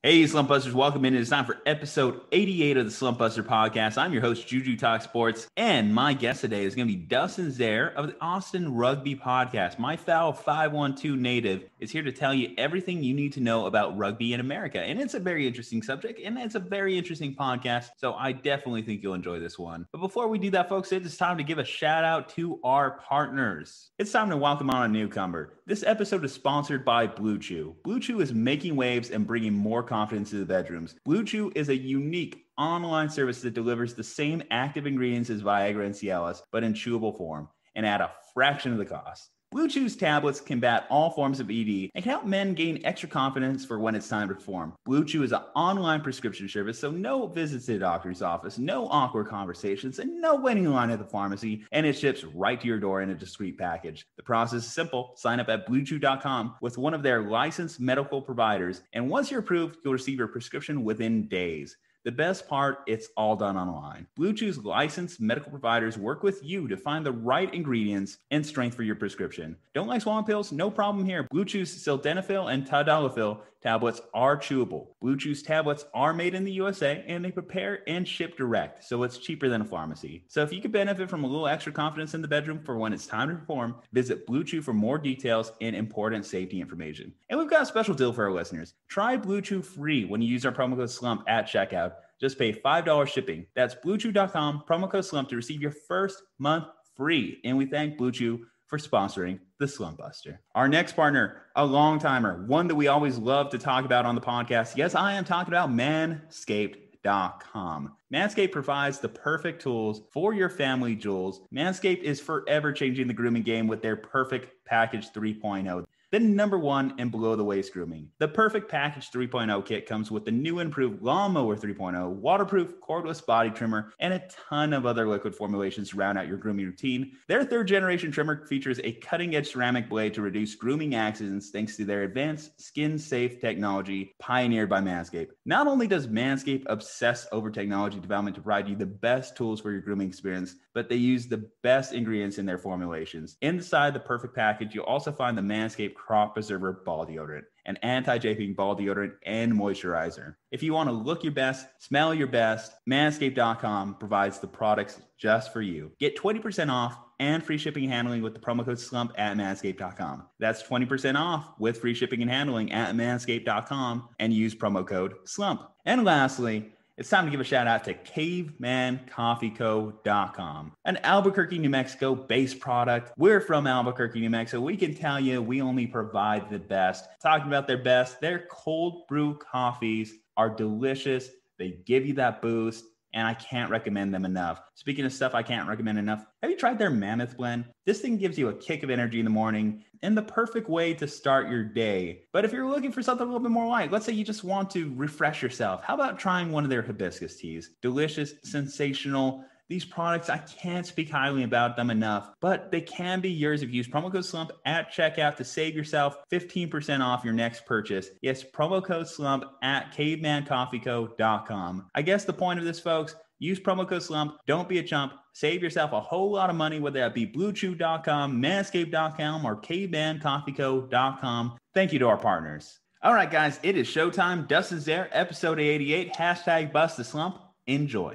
Hey, Slumpbusters, welcome in. It's time for episode 88 of the Slumpbuster Podcast. I'm your host, Juju Talk Sports, and my guest today is going to be Dustin Zerrer of the Austin Rugby Podcast. My foul 512 native is here to tell you everything you need to know about rugby in America, and it's a very interesting subject, and it's a very interesting podcast, so I definitely think you'll enjoy this one. But before we do that, folks, it's time to give a shout out to our partners. It's time to welcome on a newcomer. This episode is sponsored by Blue Chew. Blue Chew is making waves and bringing more confidence to the bedrooms. Blue Chew is a unique online service that delivers the same active ingredients as Viagra and Cialis, but in chewable form and at a fraction of the cost. Blue Chew's tablets combat all forms of ED and can help men gain extra confidence for when it's time to perform. Blue Chew is an online prescription service, so no visits to the doctor's office, no awkward conversations, and no waiting line at the pharmacy, and it ships right to your door in a discreet package. The process is simple. Sign up at bluechew.com with one of their licensed medical providers, and once you're approved, you'll receive your prescription within days. The best part, it's all done online. Blue Chew's licensed medical providers work with you to find the right ingredients and strength for your prescription. Don't like swallowing pills? No problem here. Blue Chew's sildenafil and tadalafil tablets are chewable. Blue Chew's tablets are made in the USA and they prepare and ship direct, so it's cheaper than a pharmacy. So if you could benefit from a little extra confidence in the bedroom for when it's time to perform, visit Blue Chew for more details and important safety information. And we've got a special deal for our listeners. Try Blue Chew free when you use our promo code SLUMP at checkout. Just pay $5 shipping. That's bluechew.com, promo code SLUMP to receive your first month free. And we thank Blue Chew for sponsoring the Slumpbuster. Our next partner, a long timer, one that we always love to talk about on the podcast. Yes, I am talking about Manscaped.com. Manscaped provides the perfect tools for your family jewels. Manscaped is forever changing the grooming game with their Perfect Package 3.0. The number one in below-the-waist grooming. The Perfect Package 3.0 kit comes with the new improved Lawnmower 3.0, waterproof cordless body trimmer, and a ton of other liquid formulations to round out your grooming routine. Their third-generation trimmer features a cutting-edge ceramic blade to reduce grooming accidents thanks to their advanced skin-safe technology pioneered by Manscaped. Not only does Manscaped obsess over technology development to provide you the best tools for your grooming experience, but they use the best ingredients in their formulations. Inside the Perfect Package, you'll also find the Manscaped Crop Preserver Ball Deodorant, an anti-chafing ball deodorant and moisturizer. If you want to look your best, smell your best, Manscaped.com provides the products just for you. Get 20% off and free shipping and handling with the promo code SLUMP at Manscaped.com. That's 20% off with free shipping and handling at Manscaped.com and use promo code SLUMP. And lastly, it's time to give a shout out to CavemanCoffeeCo.com, an Albuquerque, New Mexico based product. We're from Albuquerque, New Mexico. We can tell you we only provide the best. Talking about their best, their cold brew coffees are delicious. They give you that boost, and I can't recommend them enough. Speaking of stuff I can't recommend enough, have you tried their Mammoth Blend? This thing gives you a kick of energy in the morning and the perfect way to start your day. But if you're looking for something a little bit more light, let's say you just want to refresh yourself, how about trying one of their hibiscus teas? Delicious, sensational. These products, I can't speak highly about them enough, but they can be yours if you use promo code SLUMP at checkout to save yourself 15% off your next purchase. Yes, promo code SLUMP at CavemanCoffeeCo.com. I guess the point of this, folks, use promo code SLUMP. Don't be a chump. Save yourself a whole lot of money, whether that be BlueChew.com, Manscaped.com, or CavemanCoffeeCo.com. Thank you to our partners. All right, guys, it is showtime. Dustin Zerrer, episode 88, hashtag Bust the Slump. Enjoy.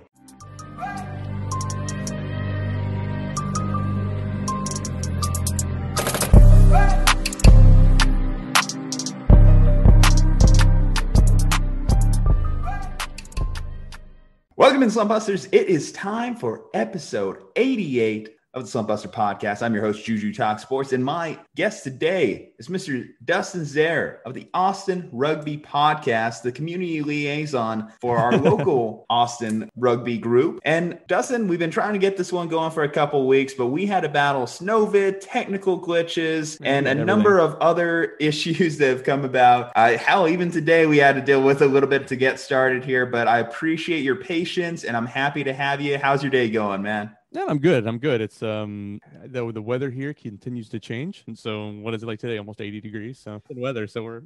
Welcome in, Slumpbusters. It is time for episode 88 of the Slumpbuster Podcast. I'm your host, Juju Talk Sports, and my guest today is Mr. Dustin Zerrer of the Austin Rugby Podcast, the community liaison for our local Austin Rugby group. And Dustin, we've been trying to get this one going for a couple of weeks, but we had to battle snowvid, technical glitches, and a number of other issues that have come about. Hell, even today we had to deal with a little bit to get started here, but I appreciate your patience, and I'm happy to have you. How's your day going, man? Yeah, I'm good. I'm good. It's the weather here continues to change, and so what is it like today? Almost 80 degrees. So good weather. So we're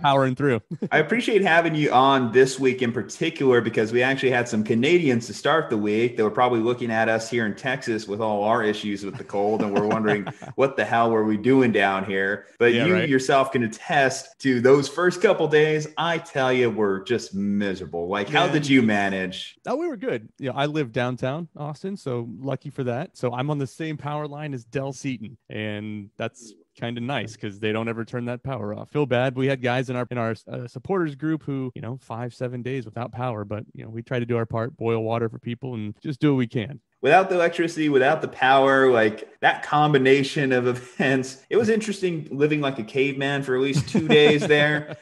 powering through. I appreciate having you on this week in particular because we actually had some Canadians to start the week that were probably looking at us here in Texas with all our issues with the cold, and we're wondering what the hell were we doing down here. But Yeah, you right. yourself can attest to those first couple days. I tell you, were just miserable. Like, how did Man, you manage? oh, we were good. I live downtown Austin, so lucky for that. So I'm on the same power line as Del Seaton, and that's kind of nice because they don't ever turn that power off. Feel bad. We had guys in our supporters group who 5-7 days without power, but we try to do our part, boil water for people, and just do what we can. Without the electricity, without the power, like that combination of events, it was interesting living like a caveman for at least 2 days there.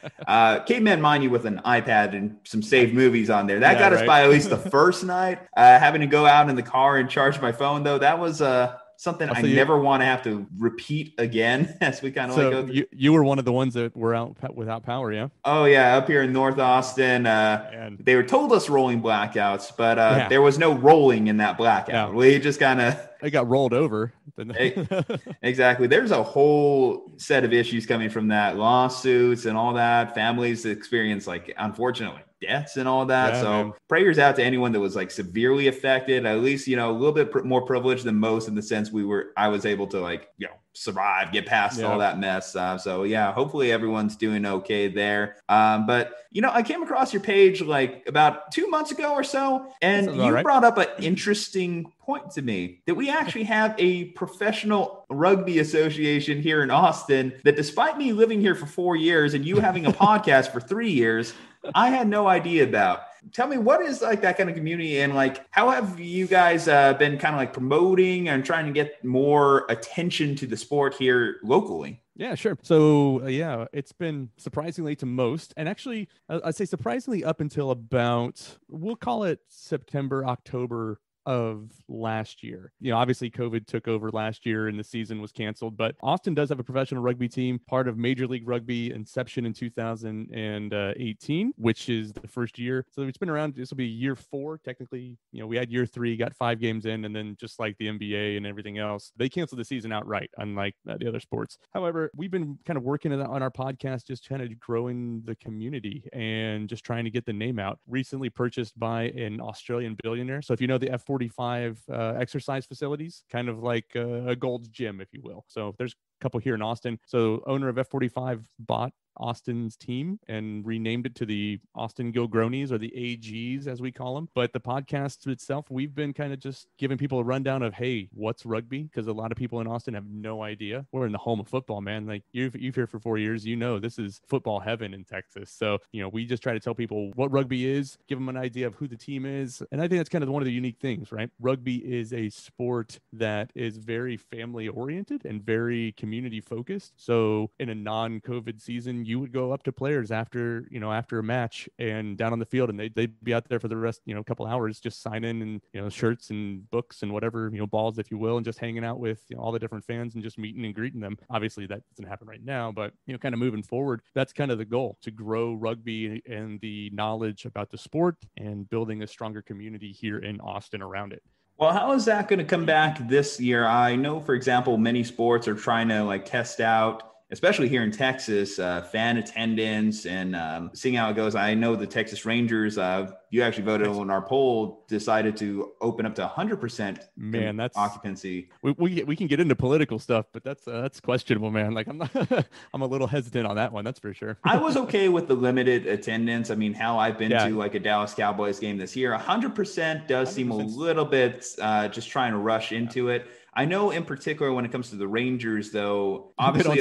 Caveman, mind you, with an iPad and some saved movies on there. That got us by at least the first night. Having to go out in the car and charge my phone, though, that was something I never want to have to repeat again as we kind of go through. You were one of the ones that were out without power, yeah? Oh, yeah. Up here in North Austin, they were told us rolling blackouts, but there was no rolling in that blackout. We just kind of... It got rolled over. Exactly. There's a whole set of issues coming from that, lawsuits and all that. Families experience, unfortunately, deaths and all that. So prayers out to anyone that was severely affected. At least, a little bit more privileged than most in the sense I was able to survive, get past all that mess. So yeah, hopefully everyone's doing okay there. But I came across your page about 2 months ago or so, and you brought up an interesting point to me that we actually have a professional rugby association here in Austin that, despite me living here for 4 years and you having a podcast for 3 years, I had no idea about. Tell me, what is that kind of community, and how have you guys been kind of promoting and trying to get more attention to the sport here locally? Yeah, sure. So it's been surprisingly to most, and actually I'd say surprisingly up until about, we'll call it September, October of last year. Obviously COVID took over last year and the season was canceled, but Austin does have a professional rugby team, part of Major League Rugby inception in 2018, which is the first year. So it's been around. This will be year 4. Technically, we had year 3, got 5 games in, and then just like the NBA and everything else, they canceled the season outright, unlike the other sports. However, we've been kind of working on our podcast, just kind of growing the community and just trying to get the name out. Recently purchased by an Australian billionaire. So if you know the F45 exercise facilities, kind of like a Gold's Gym, if you will. So there's a couple here in Austin. So owner of F45 bought Austin's team and renamed it to the Austin Gilgronis, or the AGs as we call them. But the podcast itself, we've been kind of just giving people a rundown of, hey, what's rugby? Because a lot of people in Austin have no idea. We're in the home of football, man. You've here for 4 years, this is football heaven in Texas. So we just try to tell people what rugby is, give them an idea of who the team is. And I think that's kind of one of the unique things, right? Rugby is a sport that is very family oriented and very community focused. So in a non-COVID season, you would go up to players after a match and down on the field, and they'd be out there for the rest, a couple hours, just signing and shirts and books and whatever, balls, if you will, and just hanging out with all the different fans and just meeting and greeting them. Obviously that doesn't happen right now, but kind of moving forward, that's kind of the goal, to grow rugby and the knowledge about the sport and building a stronger community here in Austin around it. Well, how is that going to come back this year? I know, for example, many sports are trying to test out, especially here in Texas, fan attendance and seeing how it goes. I know the Texas Rangers, you actually voted on our poll, decided to open up to 100% that's occupancy. We can get into political stuff, but that's questionable, man. I'm a little hesitant on that one. That's for sure. I was okay with the limited attendance. I mean, I've been to a Dallas Cowboys game this year. 100% does seem a little bit just trying to rush into it. I know in particular when it comes to the Rangers, though, obviously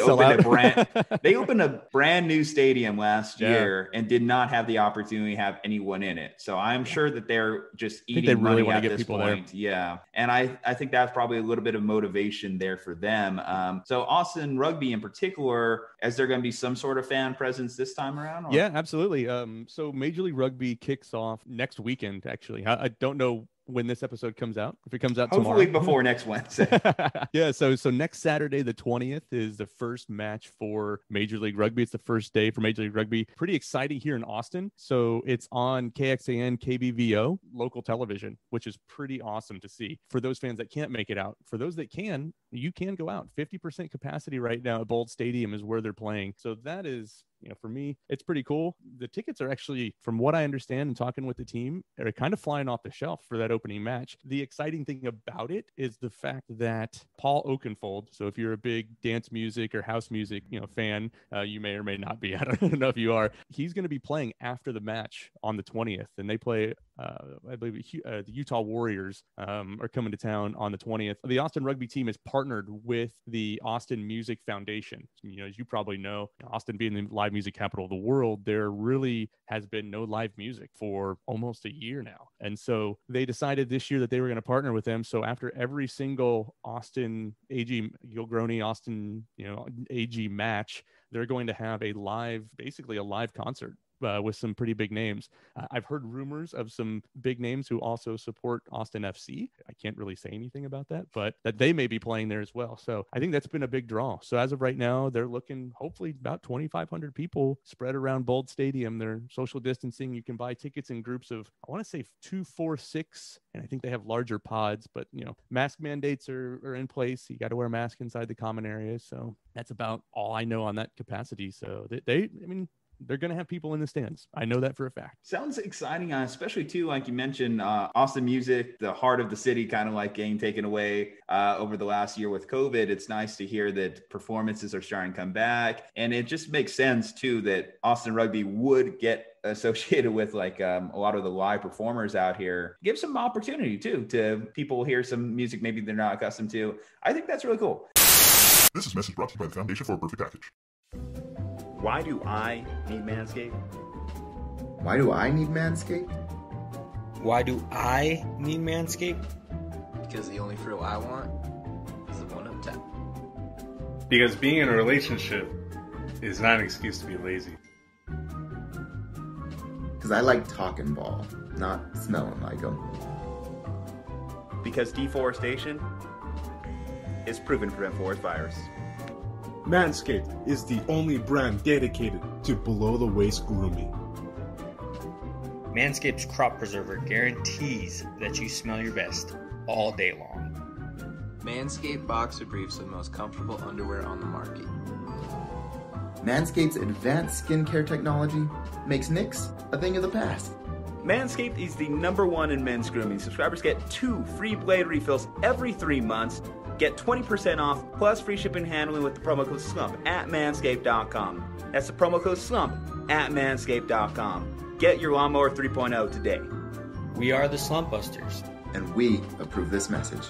they opened a brand new stadium last year and did not have the opportunity to have anyone in it. So I'm sure that they're just eating money at this point. Yeah. And I think that's probably a little bit of motivation there for them. So Austin Rugby in particular, is there going to be some sort of fan presence this time around? Or? Yeah, absolutely. So Major League Rugby kicks off next weekend, actually. I don't know when this episode comes out. If it comes out hopefully tomorrow. before next Wednesday. Yeah, so next Saturday, the 20th, is the first match for Major League Rugby. It's the first day for Major League Rugby. Pretty exciting here in Austin. So it's on KXAN, KBVO, local television, which is pretty awesome to see. For those fans that can't make it out, for those that can, you can go out. 50% capacity right now at Bold Stadium is where they're playing. So that is, for me, it's pretty cool. The tickets are actually, from what I understand and talking with the team, are kind of flying off the shelf for that opening match. The exciting thing about it is the fact that Paul Oakenfold, so if you're a big dance music or house music, fan, you may or may not be, I don't know if you are, he's going to be playing after the match on the 20th, and they play, I believe, the Utah Warriors are coming to town on the 20th. The Austin Rugby team is partnered with the Austin Music Foundation. As you probably know, Austin being the live music capital of the world, there really has been no live music for almost a year now. And so they decided this year that they were going to partner with them. So after every single Austin AG, Gilgroni Austin, AG match, they're going to have basically a live concert with some pretty big names. I've heard rumors of some big names who also support Austin FC. I can't really say anything about that, but that they may be playing there as well. So I think that's been a big draw. So as of right now, they're looking hopefully about 2,500 people spread around Bold Stadium. They're social distancing. You can buy tickets in groups of, I want to say 2, 4, 6, and I think they have larger pods, but mask mandates are in place. You got to wear a mask inside the common areas. So that's about all I know on that capacity. So they're going to have people in the stands. I know that for a fact. Sounds exciting, especially too, like you mentioned, Austin music, the heart of the city, kind of like getting taken away over the last year with COVID. It's nice to hear that performances are starting to come back. And it just makes sense too that Austin Rugby would get associated with a lot of the live performers out here. Give some opportunity too to people hear some music maybe they're not accustomed to. I think that's really cool. This is a message brought to you by the Foundation for a Perfect Package. Why do I need Manscaped? Why do I need Manscaped? Why do I need Manscaped? Because the only frill I want is the one up top. Because being in a relationship is not an excuse to be lazy. Because I like talking ball, not smelling like them. Because deforestation is proven to prevent forest fires. Manscaped is the only brand dedicated to below-the-waist grooming. Manscaped's Crop Preserver guarantees that you smell your best all day long. Manscaped Boxer Briefs are the most comfortable underwear on the market. Manscaped's advanced skincare technology makes nicks a thing of the past. Manscaped is the #1 in men's grooming. Subscribers get 2 free blade refills every 3 months. Get 20% off plus free shipping and handling with the promo code SLUMP at manscaped.com. That's the promo code SLUMP at manscaped.com. Get your Lawnmower 3.0 today. We are the Slumpbusters. And we approve this message.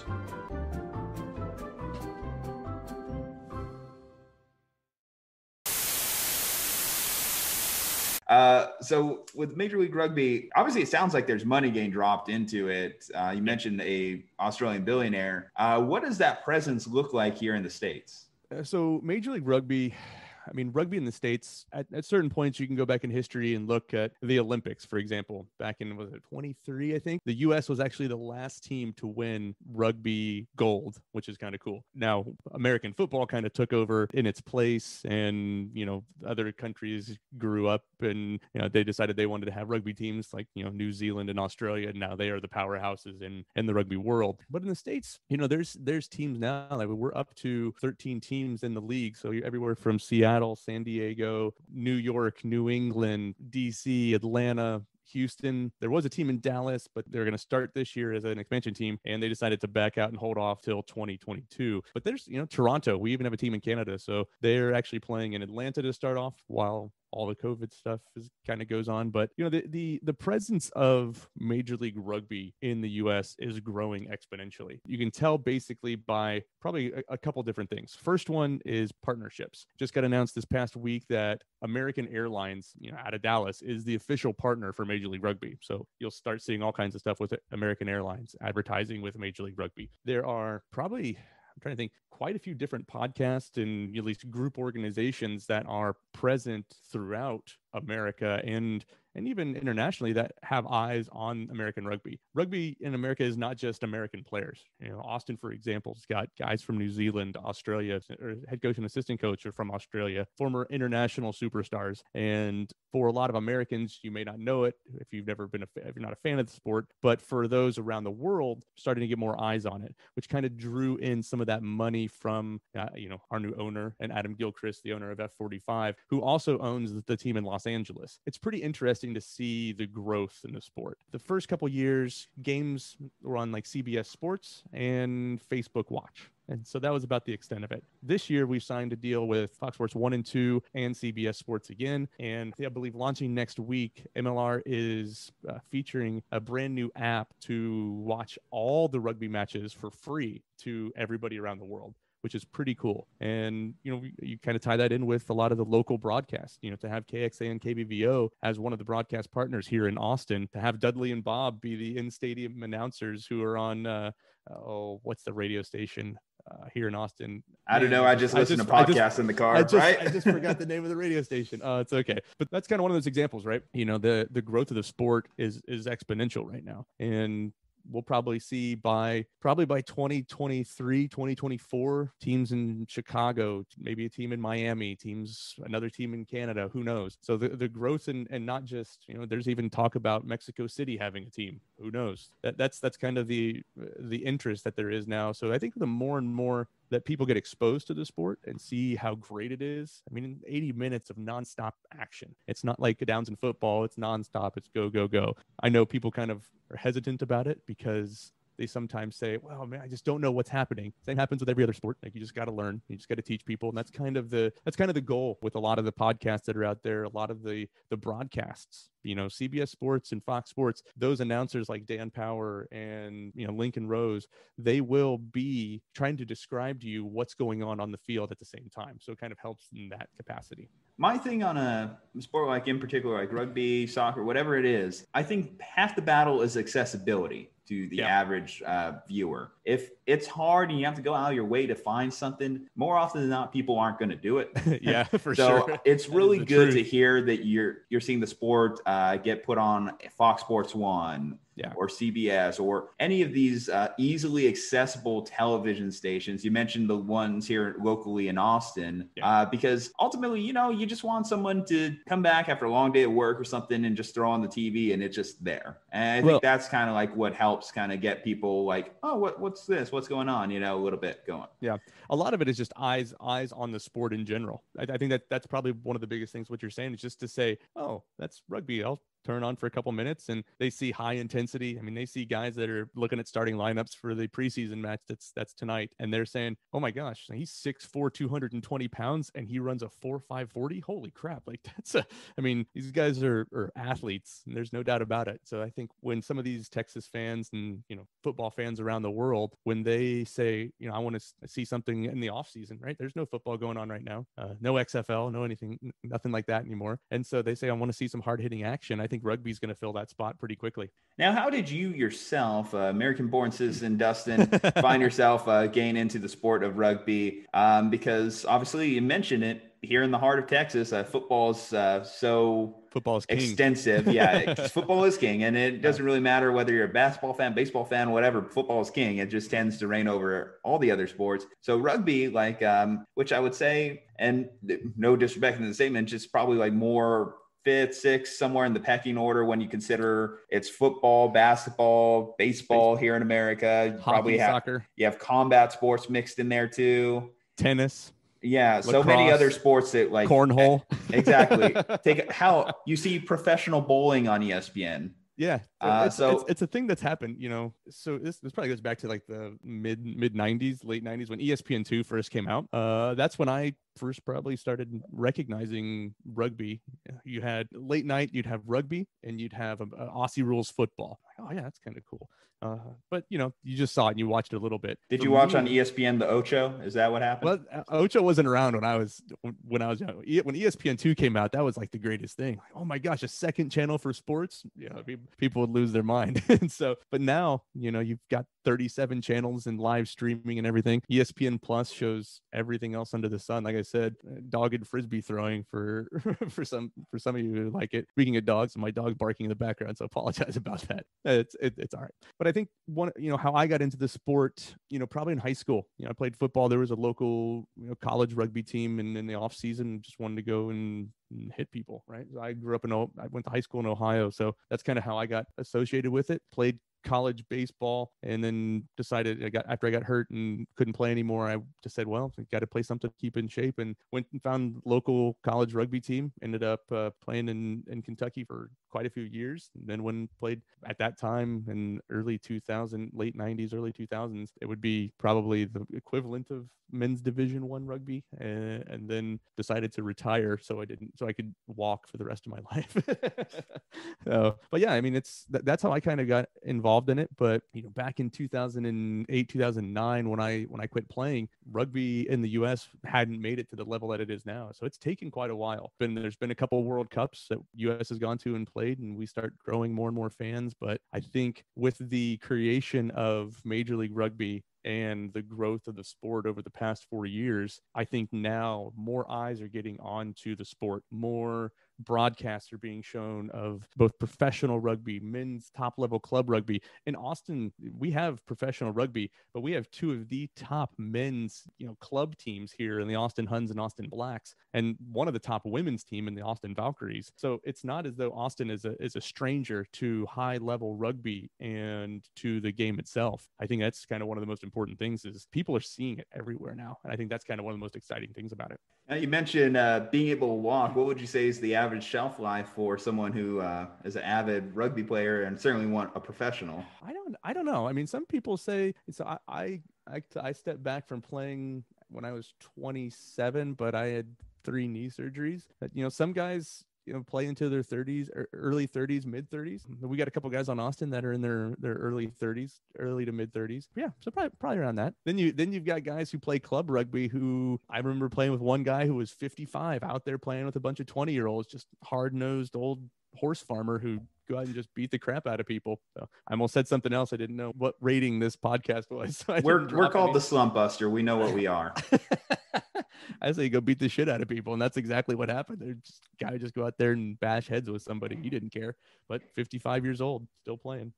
So with Major League Rugby, obviously it sounds like there's money getting dropped into it. You mentioned a Australian billionaire. What does that presence look like here in the States? So Major League Rugby, rugby in the States, at certain points, you can go back in history and look at the Olympics, for example. Back in, 23, I think? The U.S. was actually the last team to win rugby gold, which is kind of cool. Now, American football kind of took over in its place, and, other countries grew up and, they decided they wanted to have rugby teams like, New Zealand and Australia, and now they are the powerhouses in the rugby world. But in the States, there's teams now, like we're up to 13 teams in the league. So you're everywhere from Seattle, San Diego, New York, New England, DC, Atlanta, Houston. There was a team in Dallas, but they're going to start this year as an expansion team, and they decided to back out and hold off till 2022. But there's, Toronto. We even have a team in Canada, so they're actually playing in Atlanta to start off while all the COVID stuff kind of goes on. But, the presence of Major League Rugby in the U.S. is growing exponentially. You can tell basically by probably a couple different things. First one is partnerships. Just got announced this past week that American Airlines, out of Dallas, is the official partner for Major League Rugby. So you'll start seeing all kinds of stuff with American Airlines advertising with Major League Rugby. There are probably, I'm trying to think, quite a few different podcasts and at least group organizations that are present throughout America and even internationally that have eyes on American rugby. Rugby in America is not just American players. Austin, for example, has got guys from New Zealand, Australia, or head coach and assistant coach are from Australia, former international superstars. And for a lot of Americans, you may not know it if you've never been if you're not a fan of the sport, but for those around the world, starting to get more eyes on it, which kind of drew in some of that money from, our new owner and Adam Gilchrist, the owner of F45, who also owns the team in Los Angeles. It's pretty interesting to see the growth in the sport. The first couple years, games were on like CBS Sports and Facebook Watch. And so that was about the extent of it. This year, we've signed a deal with Fox Sports 1 and 2 and CBS Sports again. And I believe launching next week, MLR is featuring a brand new app to watch all the rugby matches for free to everybody around the world, which is pretty cool. And, you kind of tie that in with a lot of the local broadcasts, to have KXA and KBVO as one of the broadcast partners here in Austin, to have Dudley and Bob be the in-stadium announcers who are on, what's the radio station here in Austin? I don't know. I just listen to podcasts in the car, right? I just forgot the name of the radio station. It's okay. But that's kind of one of those examples, right? The growth of the sport is exponential right now. And we'll probably see by 2023, 2024, teams in Chicago, maybe a team in Miami, another team in Canada, who knows? So the growth and not just, there's even talk about Mexico City having a team, who knows? That's kind of the interest that there is now. So I think the more and more that people get exposed to the sport and see how great it is. 80 minutes of nonstop action. It's not like downs in football. It's nonstop. It's go, go, go. I know people kind of are hesitant about it because they sometimes say, well, man, I just don't know what's happening. Same happens with every other sport. Like, you just got to learn. You just got to teach people. And that's kind of the goal with a lot of the podcasts that are out there, a lot of the broadcasts, CBS Sports and Fox Sports, those announcers like Dan Power and, Lincoln Rose, they will be trying to describe to you what's going on the field at the same time. So it kind of helps in that capacity. My thing on a sport like in particular, like rugby, soccer, whatever it is, I think half the battle is accessibility to the average viewer. If it's hard and you have to go out of your way to find something, more often than not, people aren't going to do it. Yeah, for so sure. It's really good to hear that you're seeing the sport get put on Fox Sports 1 or CBS or any of these easily accessible television stations. You mentioned the ones here locally in Austin, because ultimately, you just want someone to come back after a long day of work or something and just throw on the TV and it's just there. And I think that's kind of like what helps kind of get people like, oh, what's this? What's going on? A little bit going. Yeah. A lot of it is just eyes on the sport in general. I think that's probably one of the biggest things what you're saying is just to say, oh, that's rugby. I'll turn on for a couple minutes, and they see high intensity. They see guys that are looking at starting lineups for the preseason match that's tonight, and they're saying, oh my gosh, he's 6'4", 220 pounds, and he runs a 4.5 40. Holy crap. Like these guys are athletes, and there's no doubt about it. So I think when some of these Texas fans and, football fans around the world, when they say, I want to see something in the off season, right? There's no football going on right now. No XFL, no anything, nothing like that anymore. And so they say, I want to see some hard hitting action. I think rugby is going to fill that spot pretty quickly. Now, how did you yourself, American-born citizen Dustin, find yourself getting into the sport of rugby? Because obviously you mentioned it, here in the heart of Texas, football is football is king. Extensive. Yeah, football is king. And it doesn't really matter whether you're a basketball fan, baseball fan, whatever, football is king. It just tends to reign over all the other sports. So rugby, which I would say, and no disrespect in the statement, just probably like more fifth, sixth, somewhere in the pecking order when you consider it's football, basketball, baseball here in America. You Hockey, soccer. You have combat sports mixed in there too. Tennis. Yeah, lacrosse, so many other sports that like cornhole. Exactly. How you see professional bowling on ESPN. Yeah. It's a thing that's happened, so this probably goes back to like the mid 90s, late 90s when ESPN2 first came out. That's when I first probably started recognizing rugby. You had late night, you'd have rugby, and you'd have Aussie rules football. Oh, oh yeah, that's kind of cool. But you know, you just saw it and you watched it a little bit. Did For you watch me, on ESPN the Ocho? Is that what happened? well, Ocho wasn't around when I was young. When ESPN2 came out, that was like the greatest thing. Like, oh my gosh, a second channel for sports. You know, people would lose their mind. And so, but now, you know, you've got 37 channels and live streaming and everything. ESPN Plus shows everything else under the sun. Like I said, dogged frisbee throwing for for some of you who like it. Speaking of dogs, my dog's barking in the background, so apologize about that. It's all right. But I think how I got into the sport, you know, probably in high school. You know, I played football. There was a local, you know, college rugby team, and in the off season, just wanted to go and hit people. Right. So I went to high school in Ohio, so that's kind of how I got associated with it. Played college baseball, and then decided after I got hurt and couldn't play anymore, I just said, well, I got to play something to keep in shape, and went and found local college rugby team. Ended up playing in Kentucky for quite a few years. And then played at that time in late 90s, early 2000s, it would be probably the equivalent of men's Division I rugby, and then decided to retire so I could walk for the rest of my life. But yeah, I mean, that's how I kind of got involved in it. But you know, back in 2008, 2009, when I quit playing, rugby in the US hadn't made it to the level that it is now. So it's taken quite a while. There's been a couple of World Cups that US has gone to and played, and we start growing more and more fans. But I think with the creation of Major League Rugby and the growth of the sport over the past 4 years, I think now more eyes are getting onto the sport. More broadcasts are being shown of both professional rugby, men's top level club rugby. In Austin, we have professional rugby, but we have two of the top men's, you know, club teams here in the Austin Huns and Austin Blacks, and one of the top women's team in the Austin Valkyries. So it's not as though Austin is a stranger to high level rugby and to the game itself. I think that's kind of one of the most important things, is people are seeing it everywhere now. And I think that's kind of one of the most exciting things about it. Now, you mentioned being able to walk. What would you say is the average shelf life for someone who is an avid rugby player and certainly want a professional? I don't know. I mean, some people say, so I stepped back from playing when I was 27, but I had 3 knee surgeries. You know, some guys, you know, play into their 30s or early 30s, mid 30s. We got a couple guys on Austin that are in their early 30s, early to mid 30s. Yeah, so probably around that. Then you've got guys who play club rugby who, I remember playing with one guy who was 55 out there playing with a bunch of 20-year-olds, just hard-nosed old horse farmer who go out and just beat the crap out of people. So I almost said something else. I didn't know what rating this podcast was. So we're called the Slumpbuster. We know what we are. I say go beat the shit out of people, and that's exactly what happened. They're just guy just go out there and bash heads with somebody. He didn't care, but 55 years old, still playing.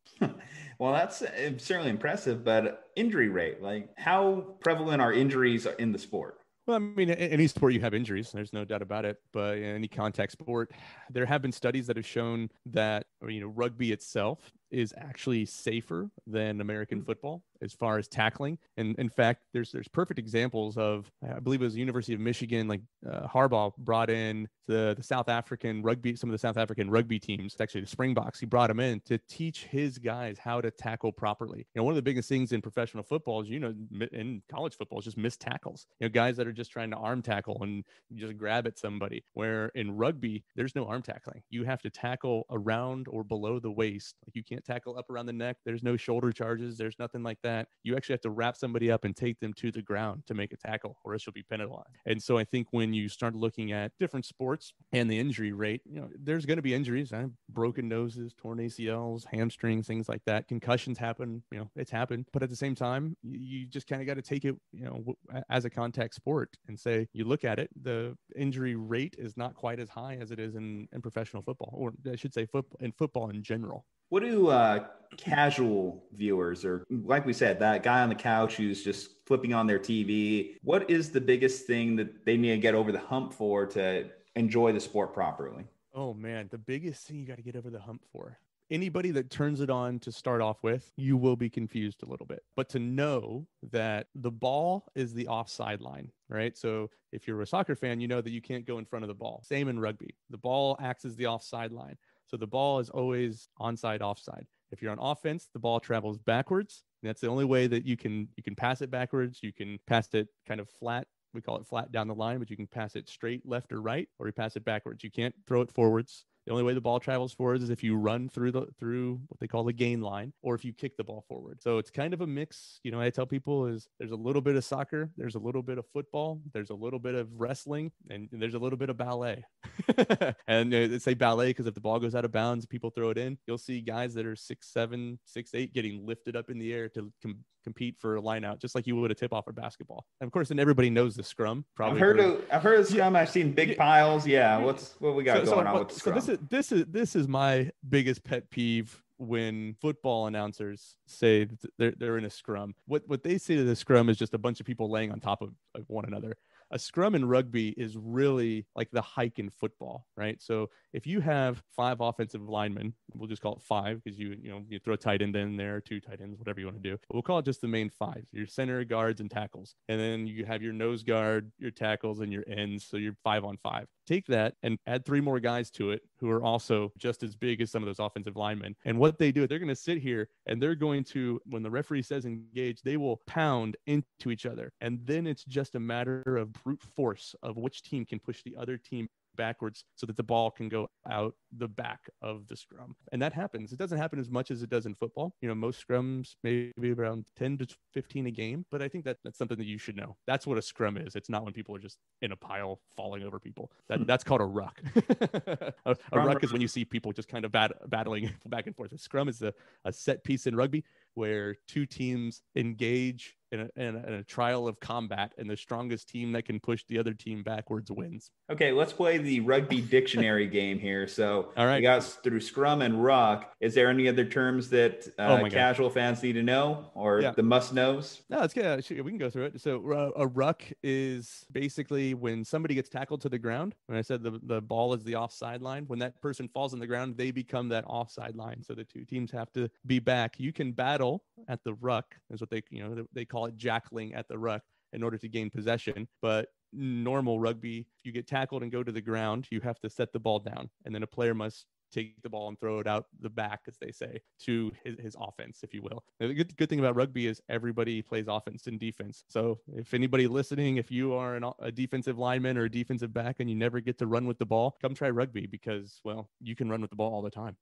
Well, that's certainly impressive. But injury rate, like how prevalent are injuries in the sport? Well, I mean, any sport you have injuries, there's no doubt about it. But in any contact sport, there have been studies that have shown that, you know, rugby itself is actually safer than American football as far as tackling. And in fact, there's perfect examples of, I believe it was the University of Michigan, like Harbaugh brought in the South African rugby, some of the South African rugby teams, actually the Springboks. He brought them in to teach his guys how to tackle properly. You know, one of the biggest things in professional football is, you know, in college football is just missed tackles. You know, guys that are just trying to arm tackle and just grab at somebody, where in rugby, there's no arm tackling. You have to tackle around or below the waist. Like, you can't tackle up around the neck. There's no shoulder charges. There's nothing like that. You actually have to wrap somebody up and take them to the ground to make a tackle, or else you'll be penalized. And so I think when you start looking at different sports and the injury rate, you know, there's going to be injuries. Broken noses, torn ACLs, hamstrings, things like that. Concussions happen. You know, it's happened. But at the same time, you just kind of got to take it, you know, as a contact sport and say, you look at it, the injury rate is not quite as high as it is in professional football, or I should say football in general. What do casual viewers, or like we said, that guy on the couch who's just flipping on their TV, what is the biggest thing that they need to get over the hump for to enjoy the sport properly? Oh man, the biggest thing you got to get over the hump for. Anybody that turns it on to start off with, you will be confused a little bit. But to know that the ball is the offside line, right? So if you're a soccer fan, you know that you can't go in front of the ball. Same in rugby. The ball acts as the offside line. So the ball is always onside, offside. If you're on offense, the ball travels backwards. That's the only way that you can pass it backwards. You can pass it kind of flat. We call it flat down the line, but you can pass it straight left or right, or you pass it backwards. You can't throw it forwards. The only way the ball travels forward is if you run through what they call the gain line, or if you kick the ball forward. So it's kind of a mix. You know, I tell people is there's a little bit of soccer, there's a little bit of football, there's a little bit of wrestling, and there's a little bit of ballet. And they say ballet because if the ball goes out of bounds, people throw it in. You'll see guys that are 6'7", 6'8", getting lifted up in the air to compete for a line out, just like you would a tip off a basketball. And of course, then everybody knows the scrum. Probably I've heard of scrum. I've seen big piles. Yeah, what we got going on with the scrum? So this is my biggest pet peeve when football announcers say they're in a scrum. What they say to the scrum is just a bunch of people laying on top of one another. A scrum in rugby is really like the hike in football, right? So if you have 5 offensive linemen, we'll just call it 5 because you throw a tight end in there, 2 tight ends, whatever you want to do. But we'll call it just the main 5, your center, guards, and tackles. And then you have your nose guard, your tackles, and your ends. So you're 5 on 5. Take that and add 3 more guys to it who are also just as big as some of those offensive linemen. And what they do, they're going to sit here and they're going to, when the referee says engage, they will pound into each other. And then it's just a matter of brute force of which team can push the other team backwards so that the ball can go out the back of the scrum. And that happens. It doesn't happen as much as it does in football. You know, most scrums maybe around 10 to 15 a game, but I think that's something that you should know. That's what a scrum is. It's not when people are just in a pile falling over people. That's called a ruck. a ruck is when you see people just kind of battling back and forth. A scrum is a set piece in rugby where 2 teams engage in a trial of combat, and the strongest team that can push the other team backwards wins. Okay, let's play the rugby dictionary game here. So all right, we got through scrum and ruck. Is there any other terms that casual fans need to know, or the must knows? No, it's good. We can go through it. So a ruck is basically when somebody gets tackled to the ground. When I said the ball is the offside line, when that person falls on the ground, they become that offside line. So the 2 teams have to be back. You can battle at the ruck, is what they call it, jackling at the ruck, in order to gain possession. But normal rugby, you get tackled and go to the ground, you have to set the ball down, and then a player must take the ball and throw it out the back, as they say, to his offense, if you will. Now, the good thing about rugby is everybody plays offense and defense. So if anybody listening, if you are a defensive lineman or a defensive back and you never get to run with the ball, come try rugby because, well, you can run with the ball all the time.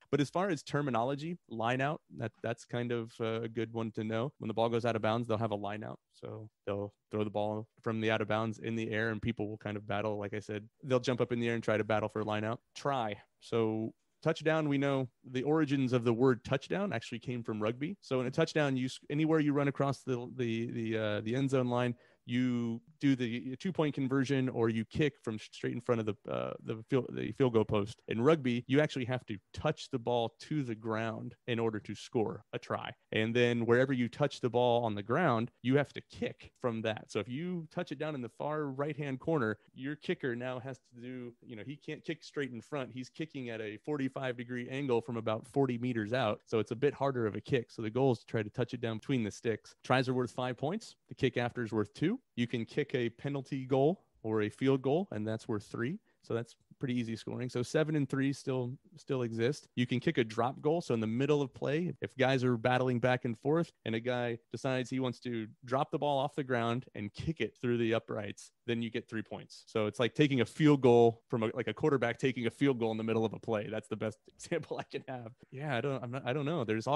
But as far as terminology, line out, that's kind of a good one to know. When the ball goes out of bounds, they'll have a line out. So they'll throw the ball from the out of bounds in the air, and people will kind of battle. Like I said, they'll jump up in the air and try to battle for a line out. Try. So touchdown, we know the origins of the word touchdown actually came from rugby. So in a touchdown, anywhere you run across the end zone line, you do the 2-point conversion, or you kick from straight in front of the field goal post. In rugby, you actually have to touch the ball to the ground in order to score a try. And then wherever you touch the ball on the ground, you have to kick from that. So if you touch it down in the far right-hand corner, your kicker now has to do, he can't kick straight in front. He's kicking at a 45-degree angle from about 40 meters out. So it's a bit harder of a kick. So the goal is to try to touch it down between the sticks. Tries are worth 5 points. The kick after is worth 2. You can kick a penalty goal or a field goal, and that's worth 3. So that's pretty easy scoring. So 7 and 3 still exist. You can kick a drop goal. So in the middle of play, if guys are battling back and forth and a guy decides he wants to drop the ball off the ground and kick it through the uprights, then you get 3 points. So it's like taking a field goal from a quarterback taking a field goal in the middle of a play. That's the best example I can have. Yeah, I don't know. There's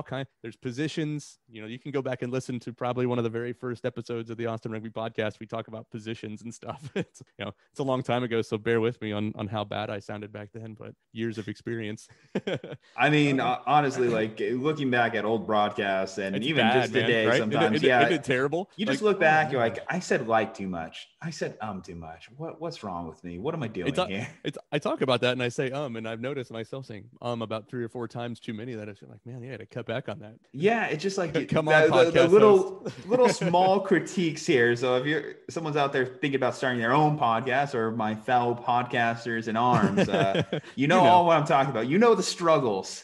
there's positions. You can go back and listen to probably one of the very first episodes of the Austin Rugby Podcast. We talk about positions and stuff. It's a long time ago, so bear with me on how bad I sounded back then, but years of experience. I mean, honestly, like looking back at old broadcasts and it's even bad, just today, right? sometimes, Isn't it terrible? You just look back, you're like, I said too much. I said too much. What's wrong with me? What am I doing here? I talk about that and I say and I've noticed myself saying about 3 or 4 times too many that I feel like, man, you had to cut back on that. Yeah, it's just like come on, the little small critiques here. So if someone's out there thinking about starting their own podcast, or my fellow podcasters in arms, you know all what I'm talking about. You know the struggles.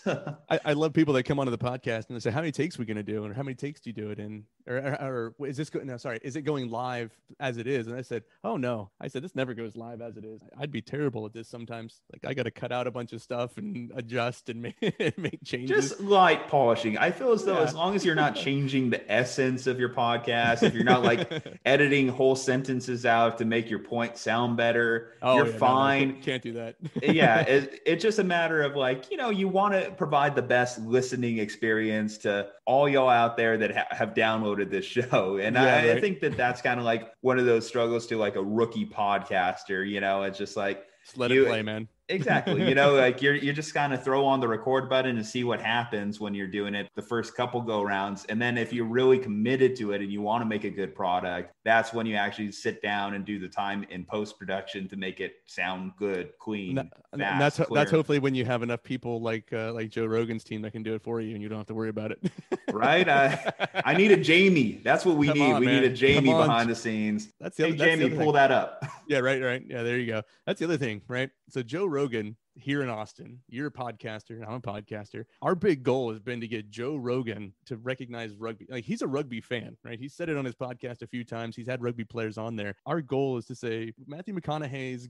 I love people that come onto the podcast and they say, how many takes are we going to do? And how many takes do you do it in? Or is this going? No, sorry. Is it going live as it is? And I said, oh no. I said, this never goes live as it is. I'd be terrible at this sometimes. Like I got to cut out a bunch of stuff and adjust and make changes. Just light polishing. I feel as though as long as you're not changing the essence of your podcast, if you're not like editing whole sentences out to make your point sound better, you're fine. No, can't do that. Yeah. It's just a matter of like, you want to provide the best listening experience to all y'all out there that have downloaded this show. And I think that's kind of like one of those struggles to like a rookie podcaster, it's just like, just let it play, man. Exactly. Like you're just kind of throw on the record button and see what happens when you're doing it the first couple go rounds. And then if you're really committed to it and you want to make a good product, that's when you actually sit down and do the time in post-production to make it sound good, clean, fast, that's hopefully when you have enough people like Joe Rogan's team that can do it for you and you don't have to worry about it. Right. I need a Jamie. That's what we need. We need a Jamie behind the scenes. That's the other, Jamie, pull that up. Yeah. Right. Yeah, there you go. That's the other thing, right? So Joe Rogan here in Austin, you're a podcaster, I'm a podcaster. Our big goal has been to get Joe Rogan to recognize rugby. Like he's a rugby fan, right? He's said it on his podcast a few times. He's had rugby players on there. Our goal is to say Matthew McConaughey's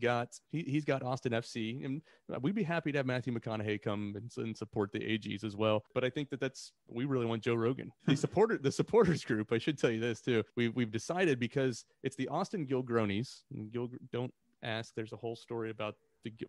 he's got Austin FC, and we'd be happy to have Matthew McConaughey come and support the AGs as well. But I think we really want Joe Rogan. The supporters group, I should tell you this too. We've decided because it's the Austin Gilgronis. Don't ask. There's a whole story about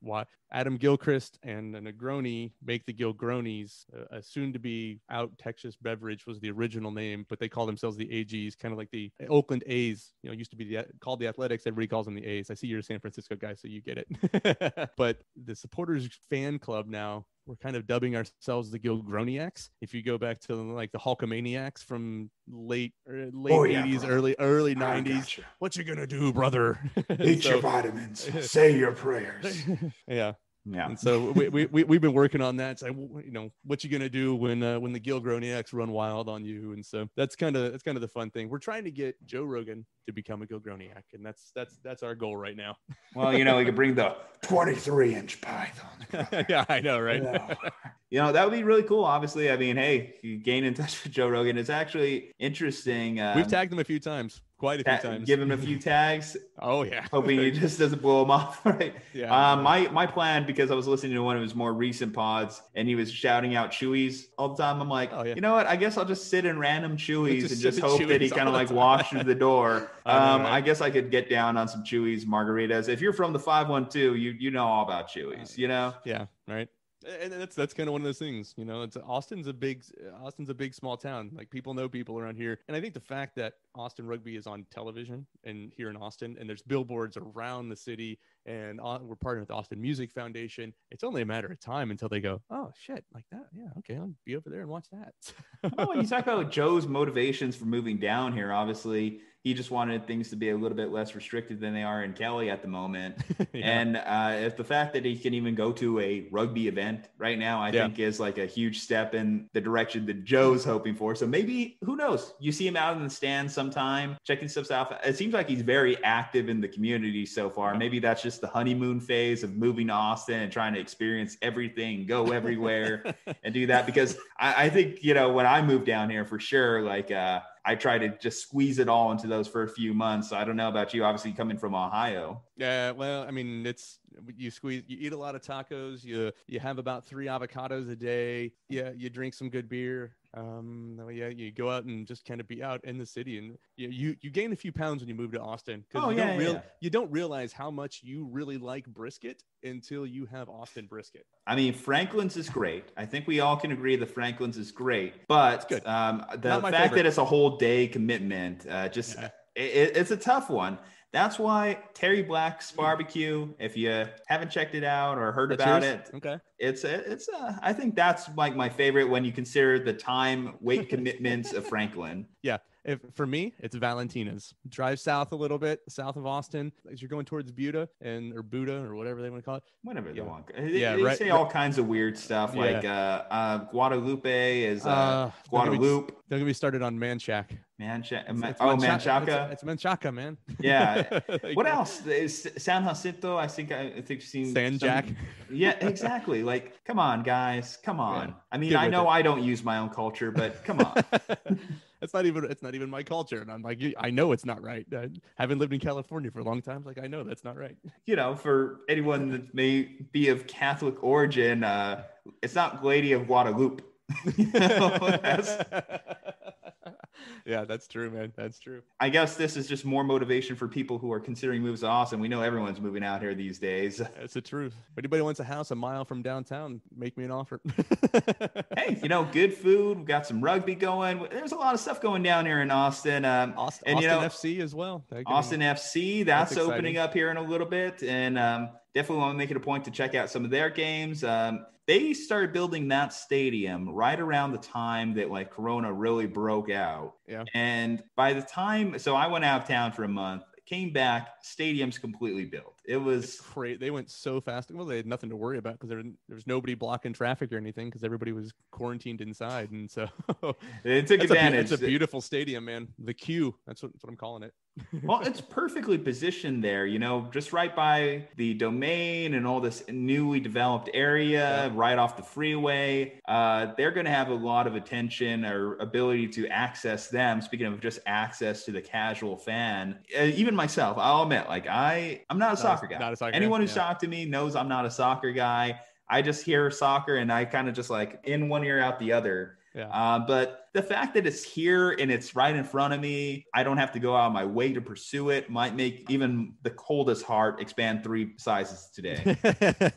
why Adam Gilchrist and a Negroni make the Gilgronis. A soon-to-be out Texas beverage was the original name, but they call themselves the AGs, kind of like the Oakland A's. Used to be called the Athletics. Everybody calls them the A's. I see you're a San Francisco guy, so you get it. But the supporters fan club now, we're kind of dubbing ourselves the Gilgroniacs. If you go back to like the Hulkamaniacs from late 80s, early 90s, gotcha. What you gonna do, brother? Eat your vitamins. Say your prayers. Yeah. And so we've been working on that. So, what you gonna do when the Gilgroniacs run wild on you? And so that's kind of the fun thing. We're trying to get Joe Rogan to become a Gilgroniac, and that's our goal right now. Well, we could bring the 23-inch python. Yeah, I know, right? That would be really cool. Obviously, I mean, hey, you gain in touch with Joe Rogan. It's actually interesting. We've tagged him a few times. Quite a few times. Give him a few tags. Oh yeah. Hoping he just doesn't blow him off. Right. Yeah. My plan, because I was listening to one of his more recent pods and he was shouting out Chewies all the time. I'm like, You know what? I guess I'll just sit in random Chewies and just hope that he kind of like walks through the door. I guess I could get down on some Chewies margaritas. If you're from the 512, you know all about Chewies, Yeah. Right. And that's kind of one of those things, it's Austin's a big small town. Like people know people around here. And I think the fact that Austin Rugby is on television and here in Austin, and there's billboards around the city, and we're partnering with the Austin Music Foundation. It's only a matter of time until they go, oh shit, like that. Yeah. Okay. I'll be over there and watch that. When you talk about Joe's motivations for moving down here, obviously he just wanted things to be a little bit less restricted than they are in Cali at the moment. Yeah. And if the fact that he can even go to a rugby event right now, I think is like a huge step in the direction that Joe's hoping for. So maybe, who knows? You see him out in the stands sometime, checking stuff out. It seems like he's very active in the community so far. Maybe that's just the honeymoon phase of moving to Austin and trying to experience everything, go everywhere and do that. Because I think, when I moved down here for sure, like, I try to just squeeze it all into those first few months. So I don't know about you, obviously coming from Ohio. Yeah, well, I mean, you eat a lot of tacos. You have about 3 avocados a day. Yeah, you drink some good beer. You go out and just kind of be out in the city, and you gain a few pounds when you move to Austin because you don't realize how much you really like brisket until you have Austin brisket. I mean, Franklin's is great. I think we all can agree that Franklin's is great, but the fact that it's a whole day commitment, it's a tough one. That's why Terry Black's barbecue, if you haven't checked it out or heard about it, okay, it's I think that's like my favorite when you consider the time weight commitments of Franklin. Yeah. If for me, it's Valentina's. Drive south a little bit, south of Austin, as you're going towards Buda or Buda or whatever they want to call it. Whatever they want. Yeah, They right, say all kinds of weird stuff, like Guadalupe is Guadalupe. Don't get me started on Manchac. Manchaca. It's Manchaca, man. Yeah. What else? San Jacinto. I think you've seen San Jack. Yeah, exactly. Like, come on, guys. Come on. Yeah. I mean, I know I don't use my own culture, but come on. It's not even my culture. And I'm like, I know it's not right. Having lived in California for a long time, like I know that's not right. For anyone that may be of Catholic origin, it's not Lady of Guadalupe. Yeah, that's true, man. That's true. I guess this is just more motivation for people who are considering moves to Austin. We know everyone's moving out here these days. That's the truth. If anybody wants a house a mile from downtown, make me an offer. Hey, good food. We've got some rugby going. There's a lot of stuff going down here in Austin. Austin FC as well. Austin FC, that's opening up here in a little bit. And definitely want to make it a point to check out some of their games. They started building that stadium right around the time that Corona really broke out. Yeah. And by the time, so I went out of town for a month, came back, stadium's completely built. It was great. They went so fast. Well, they had nothing to worry about because there was nobody blocking traffic or anything because everybody was quarantined inside. And so they took advantage. It's a beautiful stadium, man. The Q, that's what I'm calling it. Well, it's perfectly positioned there, just right by the domain and all this newly developed area, right off the freeway. They're going to have a lot of attention or ability to access them. Speaking of just access to the casual fan, even myself, I'll admit, I'm not a soccer guy. Anyone who's talked to me knows I'm not a soccer guy. I just hear soccer and I kind of just in one ear out the other. Yeah. But the fact that it's here and it's right in front of me, I don't have to go out of my way to pursue it, might make even the coldest heart expand 3 sizes today.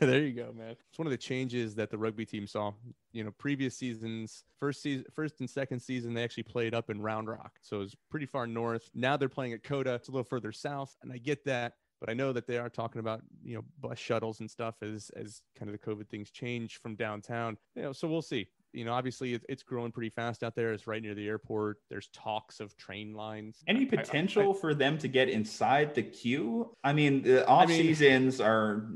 There you go, man. It's one of the changes that the rugby team saw. Previous seasons, first and second season, they actually played up in Round Rock. So it was pretty far north. Now they're playing at Coda. It's a little further south. And I get that. But I know that they are talking about, bus shuttles and stuff as kind of the COVID things change from downtown. So we'll see. Obviously it's growing pretty fast out there. It's right near the airport. There's talks of train lines. Any potential for them to get inside the queue? I mean, the off seasons are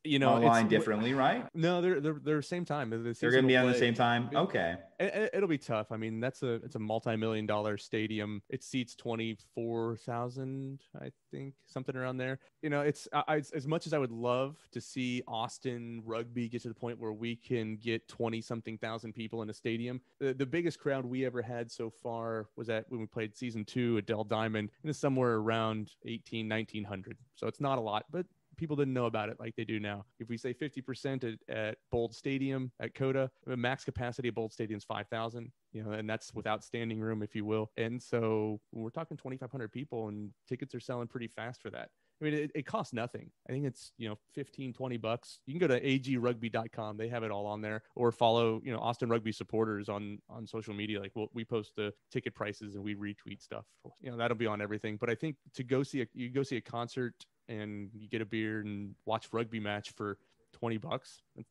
aligned differently, right? No, they're same time. They're going to be on the same time. Okay. It'll be tough. I mean, it's a multi-million-dollar stadium. It seats 24,000, I think, something around there. It's as much as I would love to see Austin rugby get to the point where we can get 20-something thousand people in a stadium. The biggest crowd we ever had so far was when we played season 2 at Dell Diamond, and it's somewhere around 1,900. So it's not a lot, but people didn't know about it like they do now. If we say 50% at Bold Stadium at Coda, the max capacity at Bold Stadium is 5,000, and that's without standing room, if you will. And so we're talking 2,500 people, and tickets are selling pretty fast for that. I mean, it costs nothing. I think it's, $15-20. You can go to agrugby.com. They have it all on there, or follow, Austin Rugby supporters on social media. We post the ticket prices and we retweet stuff. That'll be on everything. But I think to go see a concert and you get a beer and watch rugby match for $20,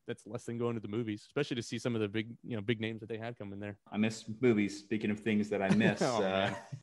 that's less than going to the movies, especially to see some of the big names that they had come in there. I miss movies. Speaking of things that I miss,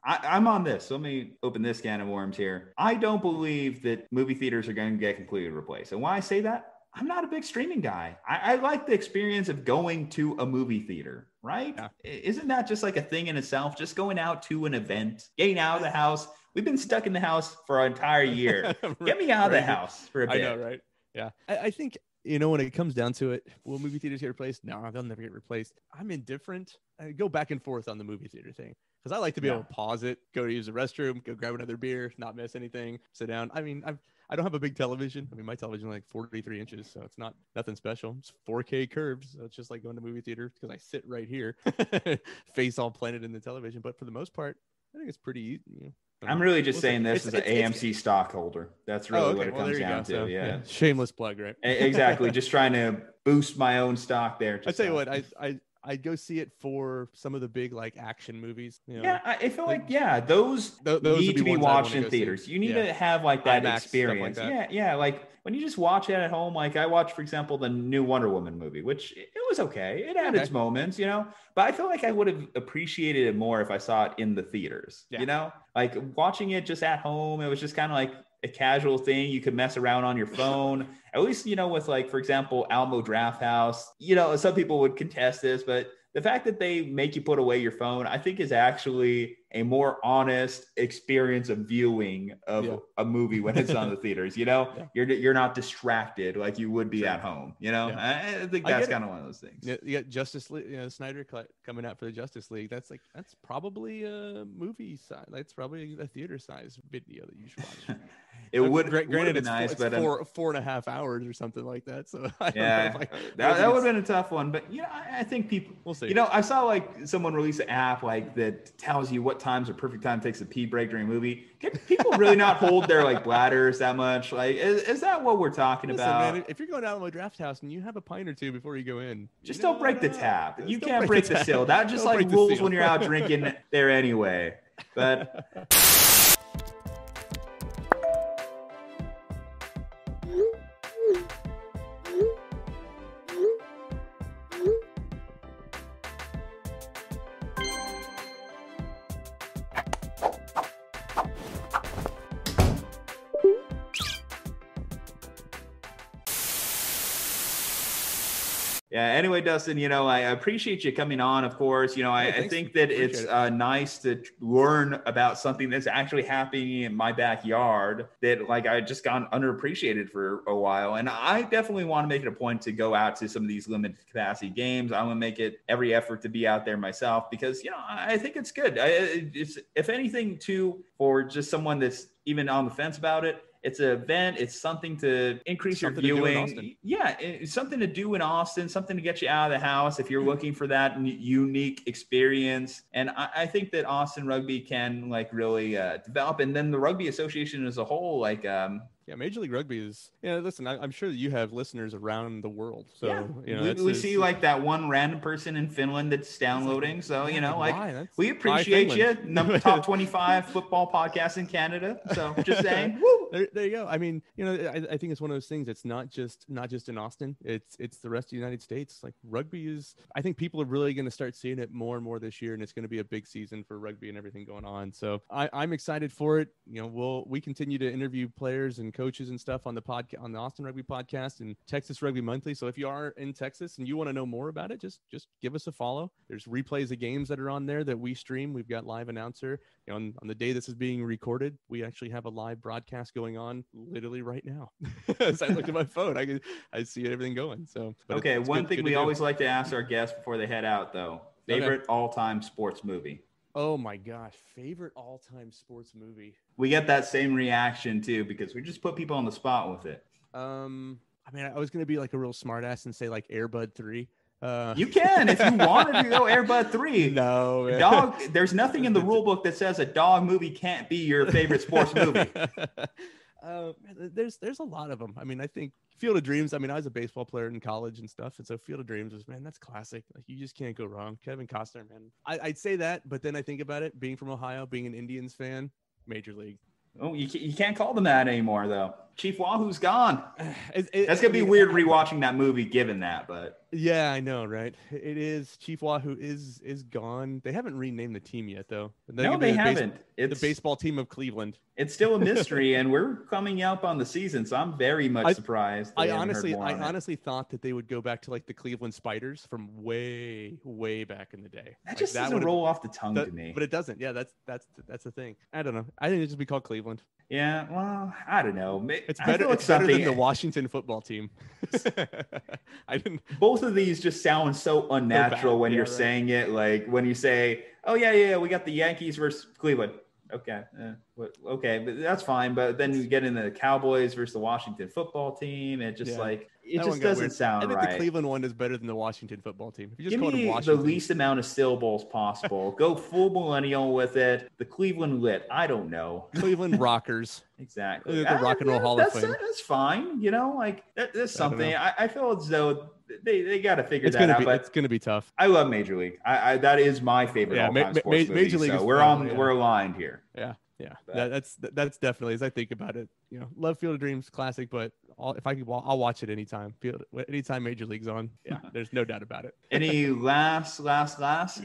I'm on this. Let me open this can of worms here. I don't believe that movie theaters are going to get completely replaced. And why I say that, I'm not a big streaming guy. I like the experience of going to a movie theater, right? Yeah. Isn't that just like a thing in itself? Just going out to an event, getting out of the house. We've been stuck in the house for an entire year. Get me out of the house for a bit. I know, right? Yeah. I think, when it comes down to it, will movie theaters get replaced? No, they'll never get replaced. I'm indifferent. I go back and forth on the movie theater thing because I like to be able to pause it, go to use the restroom, go grab another beer, not miss anything, sit down. I mean, I don't have a big television. I mean, my television is like 43 inches, so it's not nothing special. It's 4K curves. So it's just like going to movie theater because I sit right here, face all planted in the television. But for the most part, I think it's pretty easy. I'm really just saying this as an AMC stockholder. That's really what it comes down to. So, yeah. Shameless plug, right? Exactly. Just trying to boost my own stock there. I tell you what, I'd go see it for some of the big like action movies. You know? Yeah, I feel like those those need to be watched in go theaters. see. You need to have like that IMAX, experience. stuff like that. Yeah. Like when you just watch it at home, like I watched, for example, the new Wonder Woman movie, which it was okay. It had its moments, but I feel like I would have appreciated it more if I saw it in the theaters, like watching it just at home. It was just kind of like a casual thing. You could mess around on your phone, at least, with like, for example, Alamo Drafthouse, some people would contest this, but the fact that they make you put away your phone, I think is actually a more honest experience of viewing of a movie when it's on the theaters. You're not distracted like you would be at home. I think that's kind of one of those things. Yeah, you got Justice League, Snyder Cut coming out for the Justice League. That's probably a movie size. That's probably a theater size video that you should watch. It would, granted, it's nice, it's but 4.5 hours or something like that. So I don't know if that would have been a tough one. But I think people. We'll see. I saw like someone release an app like that tells you what times are perfect time takes a pee break during a movie. Can people really not hold their like bladders that much? Like, is that what we're talking about? Man, if you're going down to a draft house and you have a pint or two before you go in, just don't break the tap. You can't break the seal. That just like rules when you're out drinking there anyway. But. Yeah. Anyway, Dustin, I appreciate you coming on, of course. I think that it's nice to learn about something that's actually happening in my backyard that like I just got underappreciated for a while. And I definitely want to make it a point to go out to some of these limited capacity games. I want to make it every effort to be out there myself because, I think it's good. It's, if anything, too, for just someone that's even on the fence about it. It's an event. It's something to increase your viewing. Yeah, it's something to do in Austin, something to get you out of the house if you're looking for that unique experience. And I think that Austin Rugby can like really develop. And then the Rugby Association as a whole, like Major League Rugby is, listen, I'm sure that you have listeners around the world. So, we see like that one random person in Finland that's downloading. So, we appreciate you. Top 25 football podcast in Canada. So just saying, woo. There you go. I mean, I think it's one of those things. It's not just in Austin. It's the rest of the United States. Like rugby is, I think people are really going to start seeing it more and more this year. And it's going to be a big season for rugby and everything going on. So I'm excited for it. We continue to interview players and coaches and stuff on the podcast, on the Austin Rugby Podcast and Texas Rugby Monthly. So if you are in Texas and you want to know more about it, just give us a follow. There's replays of games that are on there that we stream. We've got live announcer. On the day this is being recorded, we actually have a live broadcast going on literally right now. As I look at my phone, I see everything going. So okay, one thing we always like to ask our guests before they head out, though: favorite all-time sports movie. Oh my gosh, favorite all-time sports movie. We get that same reaction too because we just put people on the spot with it. I mean, I was gonna be like a real smartass and say like Air Bud 3. You can if you wanted to go Air Bud 3. No, man. Dog. There's nothing in the rule book that says a dog movie can't be your favorite sports movie. There's a lot of them. I mean, I think Field of Dreams. I mean, I was a baseball player in college and stuff, and so Field of Dreams was, that's classic. Like you just can't go wrong. Kevin Costner, man. I'd say that, but then I think about it, being from Ohio, being an Indians fan, Major League. Oh, you can't call them that anymore, though. Chief Wahoo's gone. That's gonna be weird rewatching that movie, given that. But yeah, I know, right? It is. Chief Wahoo is gone. They haven't renamed the team yet, though. No, they haven't. It's the baseball team of Cleveland. It's still a mystery, and we're coming up on the season, so I'm very much surprised. I honestly thought that they would go back to like the Cleveland Spiders from way back in the day. That just doesn't roll off the tongue to me. But it doesn't. Yeah, that's the thing. I don't know. I think it'd just be called Cleveland. Yeah, well, I don't know. It's better. It's better than the Washington football team. Both of these just sound so unnatural when you're saying it. Like when you say, "Oh yeah, we got the Yankees versus Cleveland." Okay, okay, but that's fine. But then you get into the Cowboys versus the Washington football team, and just like It That just one got doesn't weird. sound I think right. the Cleveland one is better than the Washington football team. If you just Give call them me the Washington, least amount of syllables possible. Go full millennial with it. The Cleveland Lit. I don't know. Cleveland Rockers. Exactly. The Rock and Roll Hall of Fame. That's fine. You know, like that's something. I feel as though they got to figure It's that gonna out. be But it's gonna be tough. I love Major League. I that is my favorite all-time sports movie. Major League so is we're fun, we're aligned here. Yeah. But- That's definitely, as I think about it, love Field of Dreams, classic, but I'll watch it anytime. Anytime Major League's on. Yeah, there's no doubt about it. Any last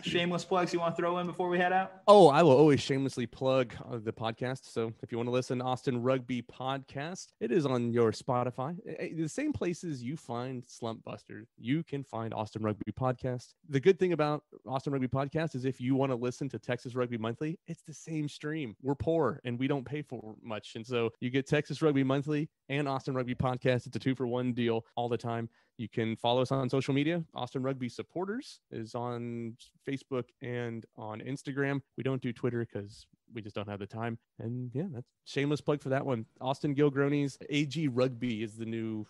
shameless plugs you want to throw in before we head out? Oh, I will always shamelessly plug the podcast. So if you want to listen to Austin Rugby Podcast, it is on your Spotify. The same places you find Slumpbuster, you can find Austin Rugby Podcast. The good thing about Austin Rugby Podcast is if you want to listen to Texas Rugby Monthly, it's the same stream. We're poor and we don't pay for much. And so you get Texas Rugby Monthly and Austin Rugby Podcast. It's a 2-for-1 deal all the time. You can follow us on social media. Austin Rugby Supporters is on Facebook and on Instagram. We don't do Twitter because we just don't have the time. And yeah, that's shameless plug for that one. Austin Gilgroni's AG Rugby is the new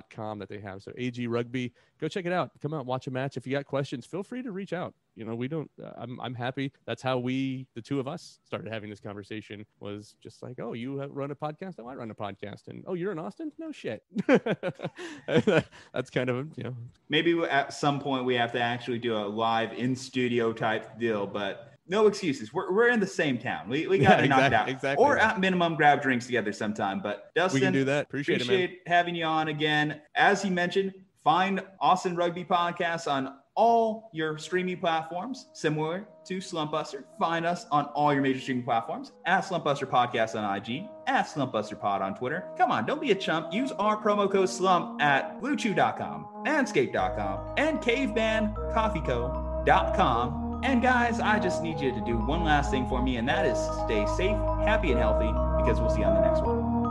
.com that they have. So AG Rugby, go check it out. Come out, watch a match. If you got questions, feel free to reach out. We don't. I'm happy. That's how the two of us started having this conversation. Was just like, oh, you run a podcast? Oh, I run a podcast. And oh, you're in Austin? No shit. That's kind of Maybe at some point we have to actually do a live in studio type deal, but no excuses. We're in the same town. We got to knock it out. Exactly. Or at minimum, grab drinks together sometime. But Dustin, we can do that. Appreciate it, man. having you on again. As he mentioned, find Austin Rugby Podcast on all your streaming platforms, similar to Slumpbuster. Find us on all your major streaming platforms, at Slumpbuster Podcast on IG, at Slumpbuster Pod on Twitter. Come on, don't be a chump. Use our promo code SLUMP at BlueChew.com, Manscaped.com, and CavemanCoffeeCo.com. And guys, I just need you to do one last thing for me, and that is stay safe, happy, and healthy, because we'll see you on the next one.